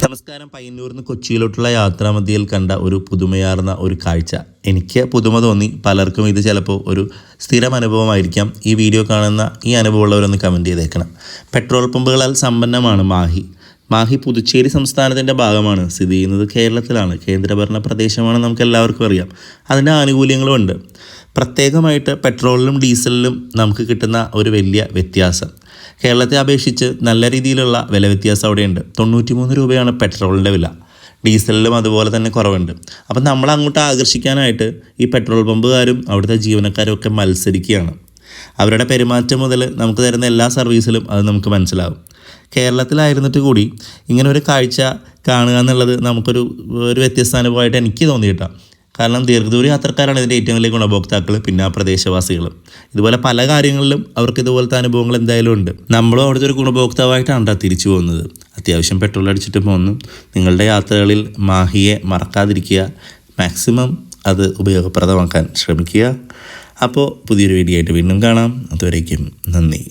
നമസ്കാരം. പയ്യന്നൂരിൽ നിന്ന് കൊച്ചിയിലോട്ടുള്ള യാത്രാമധ്യയിൽ കണ്ട ഒരു പുതുമയാർന്ന ഒരു കാഴ്ച എനിക്ക് പുതുമ തോന്നി. പലർക്കും ഇത് ചിലപ്പോൾ ഒരു സ്ഥിരം അനുഭവമായിരിക്കാം. ഈ വീഡിയോ കാണുന്ന ഈ അനുഭവമുള്ളവരൊന്ന് കമൻറ്റ് ചെയ്തേക്കണം. പെട്രോൾ പമ്പുകളാൽ സമ്പന്നമാണ് മാഹി പുതുച്ചേരി സംസ്ഥാനത്തിൻ്റെ ഭാഗമാണ്. സ്ഥിതി ചെയ്യുന്നത് കേരളത്തിലാണ്. കേന്ദ്രഭരണ പ്രദേശമാണ്, നമുക്ക് എല്ലാവർക്കും അറിയാം. അതിൻ്റെ ആനുകൂല്യങ്ങളുമുണ്ട്. പ്രത്യേകമായിട്ട് പെട്രോളിലും ഡീസലിലും നമുക്ക് കിട്ടുന്ന ഒരു വലിയ വ്യത്യാസം, കേരളത്തെ അപേക്ഷിച്ച് നല്ല രീതിയിലുള്ള വില വ്യത്യാസം അവിടെയുണ്ട്. 93 രൂപയാണ് പെട്രോളിൻ്റെ വില. ഡീസലിലും അതുപോലെ തന്നെ കുറവുണ്ട്. അപ്പം നമ്മളങ്ങോട്ട് ആകർഷിക്കാനായിട്ട് ഈ പെട്രോൾ പമ്പുകാരും അവിടുത്തെ ജീവനക്കാരും ഒക്കെ മത്സരിക്കുകയാണ്. അവരുടെ പെരുമാറ്റം മുതൽ നമുക്ക് തരുന്ന എല്ലാ സർവീസിലും അത് നമുക്ക് മനസ്സിലാവും. കേരളത്തിലായിരുന്നിട്ട് കൂടി ഇങ്ങനെ ഒരു കാഴ്ച കാണുക എന്നുള്ളത് നമുക്കൊരു വ്യത്യസ്ത അനുഭവമായിട്ട് എനിക്ക് തോന്നിയിട്ടാണ്. കാരണം ദീർഘദൂര യാത്രക്കാരാണ് ഇതിൻ്റെ ഏറ്റവും വലിയ ഗുണഭോക്താക്കൾ, പിന്നെ ആ പ്രദേശവാസികളും. ഇതുപോലെ പല കാര്യങ്ങളിലും അവർക്ക് ഇതുപോലത്തെ അനുഭവങ്ങൾ എന്തായാലും ഉണ്ട്. നമ്മളും അവിടുത്തെ ഒരു ഗുണഭോക്താവായിട്ടാണ് തിരിച്ചു പോകുന്നത്. അത്യാവശ്യം പെട്രോൾ അടിച്ചിട്ട് പോകുന്നു. നിങ്ങളുടെ യാത്രകളിൽ മാഹിയെ മറക്കാതിരിക്കുക, മാക്സിമം അത് ഉപയോഗപ്രദമാക്കാൻ ശ്രമിക്കുക. അപ്പോൾ പുതിയൊരു വീഡിയോ ആയിട്ട് വീണ്ടും കാണാം. അതുവരേക്കും നന്ദി.